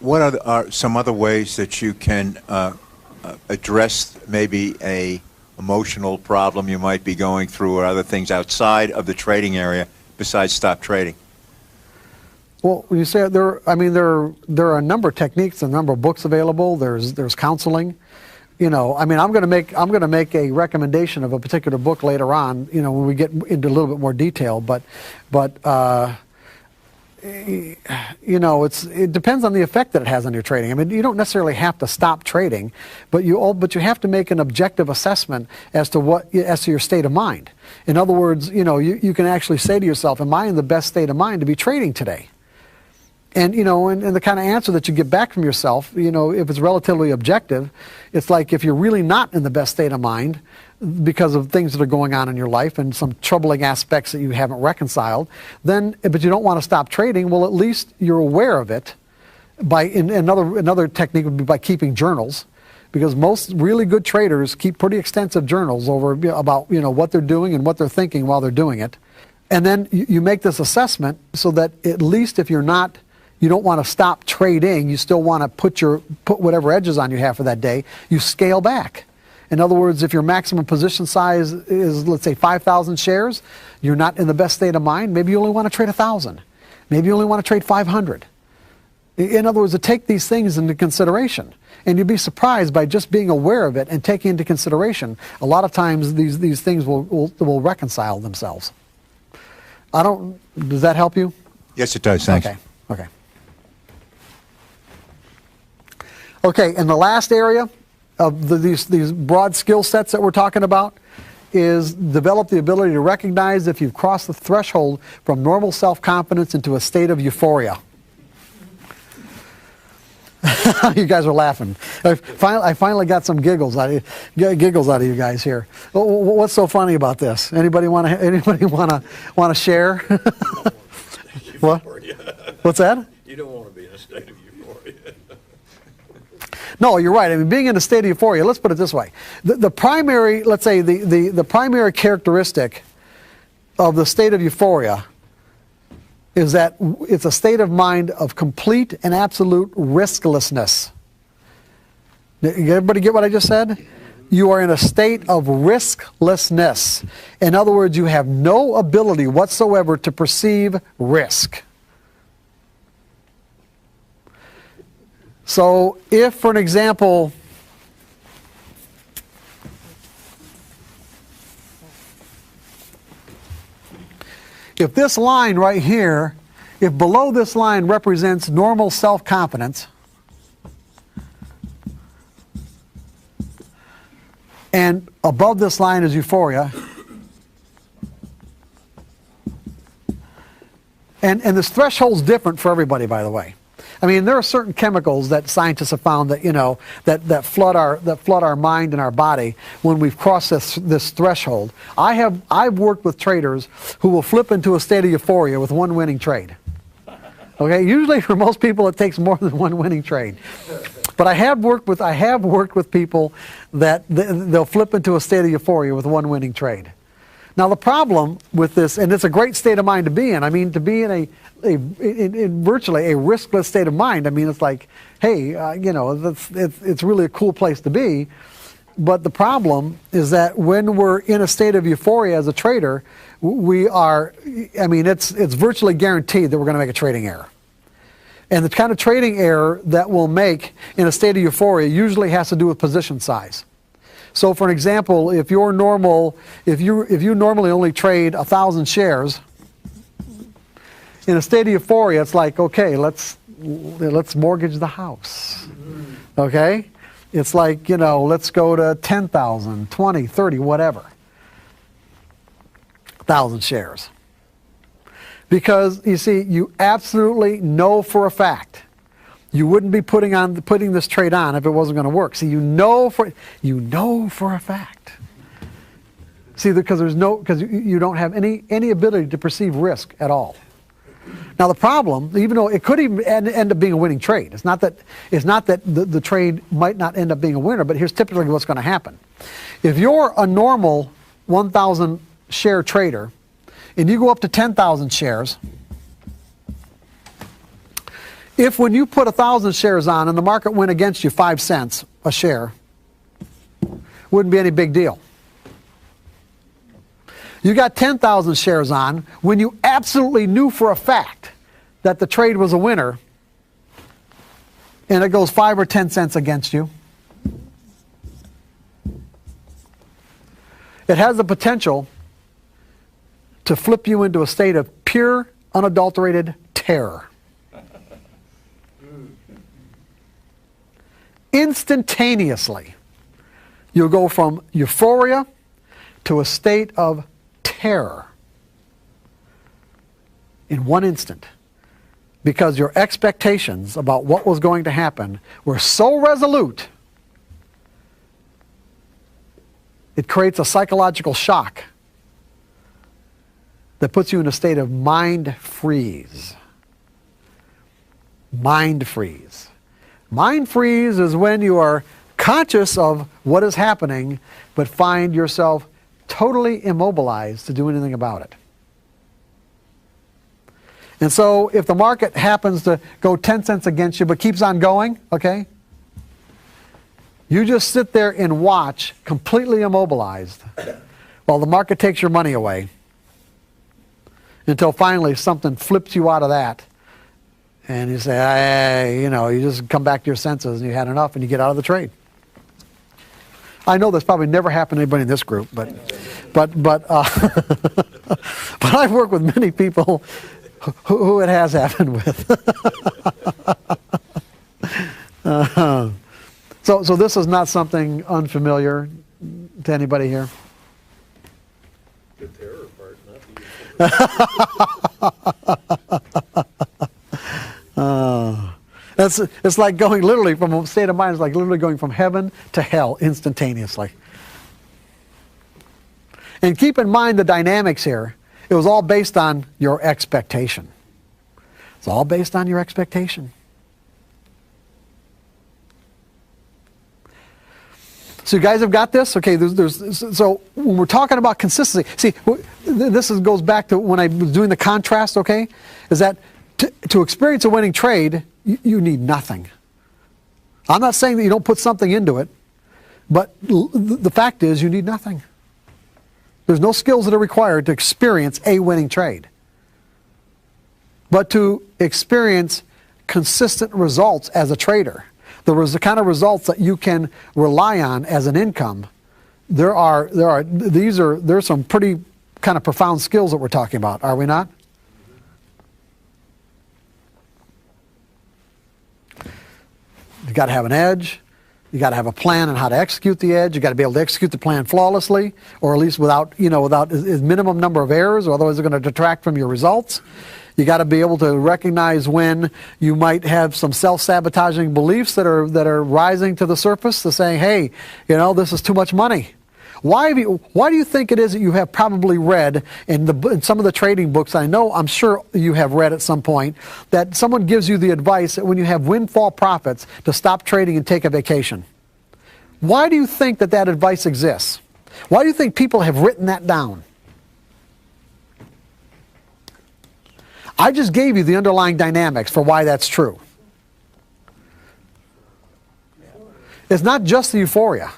what are some other ways that you can address maybe a emotional problem you might be going through, or other things outside of the trading area besides stop trading? Well, you say there are a number of techniques, a number of books available. There's counseling. I'm going to make a recommendation of a particular book later on. When we get into a little bit more detail. But it depends on the effect that it has on your trading. I mean, you don't necessarily have to stop trading, but you have to make an objective assessment as to your state of mind. In other words, you can actually say to yourself, "Am I in the best state of mind to be trading today?" And and the kind of answer that you get back from yourself, if it's relatively objective, it's like if you're really not in the best state of mind because of things that are going on in your life and some troubling aspects that you haven't reconciled, but you don't want to stop trading, well, at least you're aware of it. Another technique would be by keeping journals, because most really good traders keep pretty extensive journals about what they're doing and what they're thinking while they're doing it. And then you make this assessment so that at least if you don't want to stop trading, you still want to put whatever edges on you have for that day, you scale back. In other words, if your maximum position size is, let's say, 5,000 shares, you're not in the best state of mind, maybe you only want to trade 1,000. Maybe you only want to trade 500. In other words, to take these things into consideration. And you'd be surprised by just being aware of it and taking into consideration, a lot of times these things will reconcile themselves. Does that help you? Yes, it does. Thanks. Okay. Okay, and the last area of these broad skill sets that we're talking about is develop the ability to recognize if you've crossed the threshold from normal self-confidence into a state of euphoria. You guys are laughing. I finally got some giggles out of you guys here. What's so funny about this? Anybody want to share? What? What's that? You don't want to be in a state of euphoria. No, you're right. I mean, being in a state of euphoria, let's put it this way. The primary, let's say, the primary characteristic of the state of euphoria is that it's a state of mind of complete and absolute risklessness. Everybody get what I just said? You are in a state of risklessness. In other words, you have no ability whatsoever to perceive risk. So if, for an example, if this line right here, if below this line represents normal self-confidence, and above this line is euphoria, and this threshold's different for everybody, by the way. I mean, there are certain chemicals that scientists have found that that flood our mind and our body when we've crossed this threshold. I've worked with traders who will flip into a state of euphoria with one winning trade. Okay, usually for most people it takes more than one winning trade. But I have worked with people that they'll flip into a state of euphoria with one winning trade. Now the problem with this, and it's a great state of mind to be in. I mean, to be in in virtually a riskless state of mind. I mean, it's like, hey, it's really a cool place to be. But the problem is that when we're in a state of euphoria as a trader, it's virtually guaranteed that we're going to make a trading error. And the kind of trading error that we'll make in a state of euphoria usually has to do with position size. So for an example, if you normally only trade 1,000 shares, in a state of euphoria, it's like, okay, let's mortgage the house. Okay? It's like, let's go to 10,000, 20, 30, whatever. 1,000 shares. Because, you see, you absolutely know for a fact you wouldn't be putting this trade on if it wasn't going to work. See, you know for a fact. See, because you don't have any ability to perceive risk at all. Now the problem, even though it could even end up being a winning trade, it's not that the trade might not end up being a winner, but here's typically what's going to happen. If you're a normal 1,000 share trader and you go up to 10,000 shares, If when you put 1,000 shares on and the market went against you 5 cents a share, wouldn't be any big deal. You got 10,000 shares on when you absolutely knew for a fact that the trade was a winner, and it goes 5 or 10 cents against you. It has the potential to flip you into a state of pure, unadulterated terror. Instantaneously, you'll go from euphoria to a state of terror in one instant, because your expectations about what was going to happen were so resolute, it creates a psychological shock that puts you in a state of mind freeze. Mind freeze. Mind freeze is when you are conscious of what is happening, but find yourself totally immobilized to do anything about it. And so if the market happens to go 10 cents against you but keeps on going, okay, you just sit there and watch, completely immobilized, while the market takes your money away, until finally something flips you out of that, and you say, hey, you know, you just come back to your senses and you had enough and you get out of the trade. I know that's probably never happened to anybody in this group, but I've worked with many people who it has happened with. So this is not something unfamiliar to anybody here? The terror part, not the It's like going literally from a state of mind, it's like literally going from heaven to hell instantaneously. And keep in mind the dynamics here. It was all based on your expectation. It's all based on your expectation. So you guys have got this? Okay, so when we're talking about consistency, see, this goes back to when I was doing the contrast, okay, is that to experience a winning trade, you need nothing. I'm not saying that you don't put something into it, but the fact is you need nothing. There's no skills that are required to experience a winning trade. But to experience consistent results as a trader, the kind of results that you can rely on as an income, there's some pretty kind of profound skills that we're talking about, are we not? You got to have an edge. You got to have a plan on how to execute the edge. You got to be able to execute the plan flawlessly, or at least without a minimum number of errors, or otherwise they're going to detract from your results. You got to be able to recognize when you might have some self-sabotaging beliefs that are rising to the surface, to saying, hey, this is too much money. Why do you think it is that you have probably read in some of the trading books, I'm sure you have read at some point, that someone gives you the advice that when you have windfall profits to stop trading and take a vacation? Why do you think that advice exists? Why do you think people have written that down? I just gave you the underlying dynamics for why that's true. It's not just the euphoria.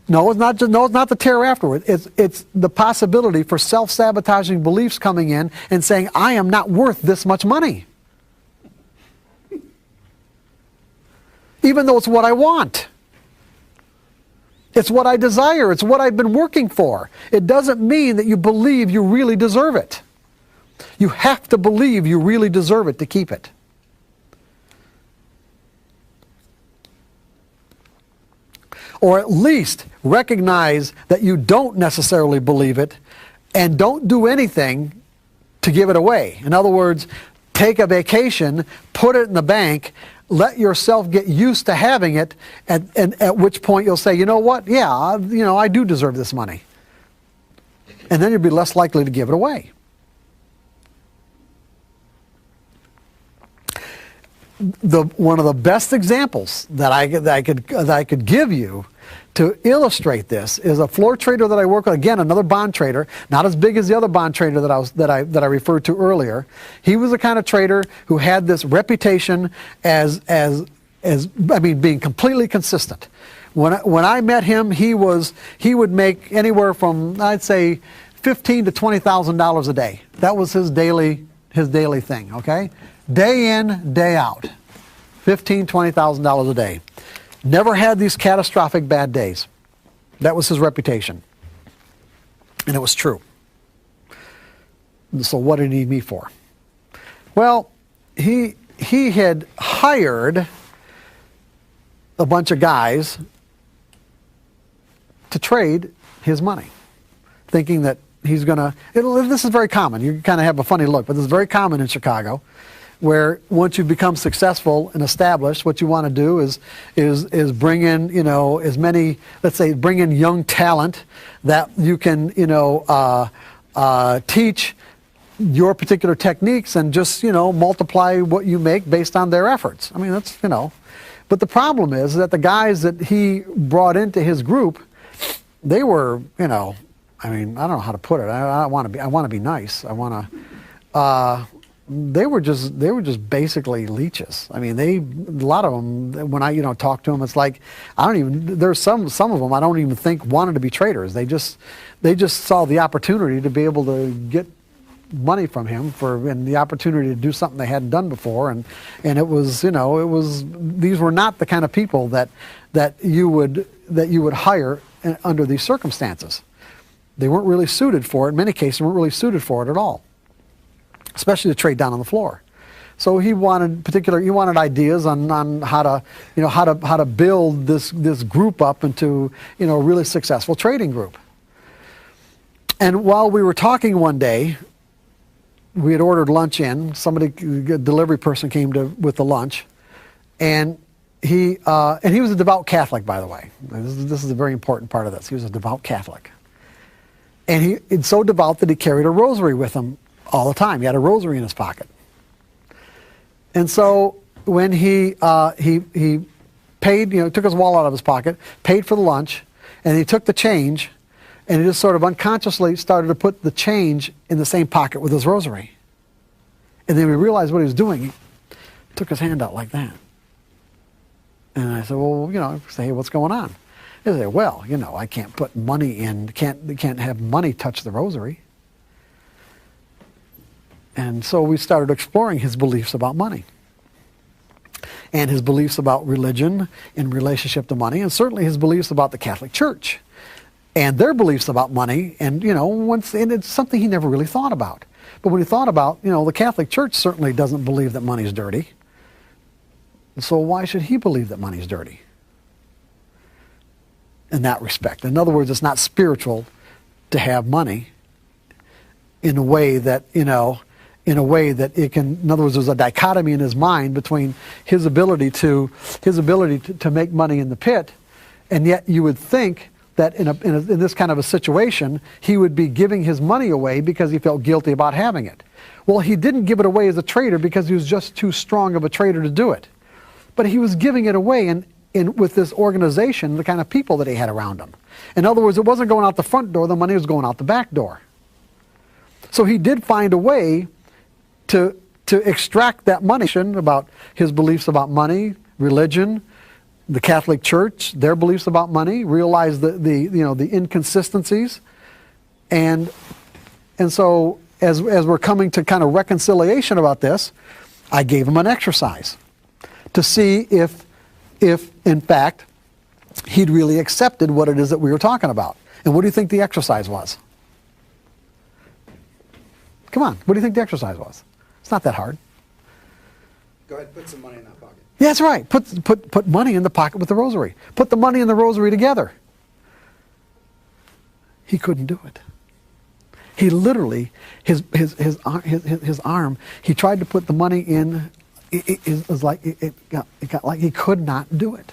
No, it's not the terror afterward. It's the possibility for self-sabotaging beliefs coming in and saying, I am not worth this much money. Even though it's what I want. It's what I desire. It's what I've been working for. It doesn't mean that you believe you really deserve it. You have to believe you really deserve it to keep it. Or at least recognize that you don't necessarily believe it and don't do anything to give it away. In other words, take a vacation, put it in the bank, let yourself get used to having it, and at which point you'll say, you know what, yeah, I do deserve this money. And then you'll be less likely to give it away. One of the best examples that I could give you To illustrate this is a floor trader that I work with, again, another bond trader, not as big as the other bond trader that I referred to earlier. He was the kind of trader who had this reputation as being completely consistent. When I met him, he would make anywhere from, I'd say, $15,000 to $20,000 a day. That was his daily thing, okay? Day in, day out. $15,000, $20,000 a day. Never had these catastrophic bad days. That was his reputation. And it was true. So what did he need me for? Well, he had hired a bunch of guys to trade his money, thinking that he's going to, this is very common. You kind of have a funny look, but this is very common in Chicago, where once you become successful and established, what you want to do is bring in, as many, let's say, bring in young talent that you can, teach your particular techniques and just, multiply what you make based on their efforts. I mean, that's, But the problem is that the guys that he brought into his group, they were, I don't know how to put it. I want to be nice. They were just basically leeches. I mean, a lot of them, when I, talk to them, it's like, there's some of them I don't even think wanted to be traders. They just saw the opportunity to be able to get money from him and the opportunity to do something they hadn't done before. And it was, these were not the kind of people that you would hire under these circumstances. They weren't really suited for it. In many cases, weren't really suited for it at all, especially to trade down on the floor. So he wanted ideas on how to build this group up into a really successful trading group. And while we were talking one day, we had ordered lunch in. A delivery person came with the lunch, and he was a devout Catholic, by the way. This is a very important part of this. He was a devout Catholic, and he's so devout that he carried a rosary with him all the time. He had a rosary in his pocket. And so when he paid, took his wallet out of his pocket, paid for the lunch, and he took the change, and he just sort of unconsciously started to put the change in the same pocket with his rosary. And then we realized what he was doing. He took his hand out like that. And I said, well, hey, what's going on? He said, well, I can't put money in, can't have money touch the rosary. And so we started exploring his beliefs about money and his beliefs about religion in relationship to money, and certainly his beliefs about the Catholic Church and their beliefs about money. And, and it's something he never really thought about. But when he thought about, the Catholic Church certainly doesn't believe that money's dirty. So why should he believe that money's dirty? In that respect. In other words, it's not spiritual to have money in a way that, it can, in other words, there's a dichotomy in his mind between his ability to make money in the pit, and yet you would think that in this kind of a situation, he would be giving his money away because he felt guilty about having it. Well, he didn't give it away as a trader because he was just too strong of a trader to do it. But he was giving it away with this organization, the kind of people that he had around him. In other words, it wasn't going out the front door, the money was going out the back door. So he did find a way to extract that money about his beliefs about money, religion, the Catholic Church, their beliefs about money, realize the inconsistencies. And so as we're coming to kind of reconciliation about this, I gave him an exercise to see if in fact he'd really accepted what it is that we were talking about. And what do you think the exercise was? Come on, what do you think the exercise was? It's not that hard. Go ahead, put some money in that pocket. Yeah, that's right. Put money in the pocket with the rosary. Put the money and the rosary together. He couldn't do it. He literally, his arm, he tried to put the money in. It was like it got like he could not do it.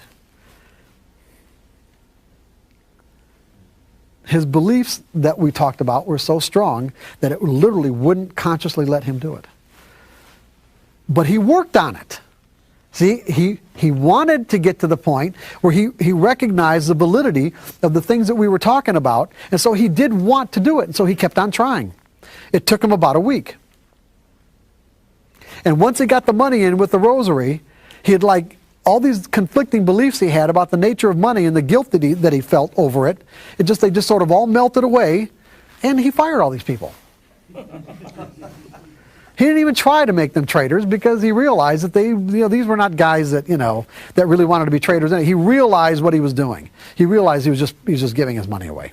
His beliefs that we talked about were so strong that it literally wouldn't consciously let him do it. But he worked on it. See, he wanted to get to the point where he recognized the validity of the things that we were talking about, and so he did want to do it, and so he kept on trying. It took him about a week. And once he got the money in with the rosary, he had like all these conflicting beliefs he had about the nature of money and the guilt that he felt over it. They just sort of all melted away, and he fired all these people. He didn't even try to make them traders because he realized that these were not guys that that really wanted to be traders. He realized what he was doing. He realized he was just giving his money away.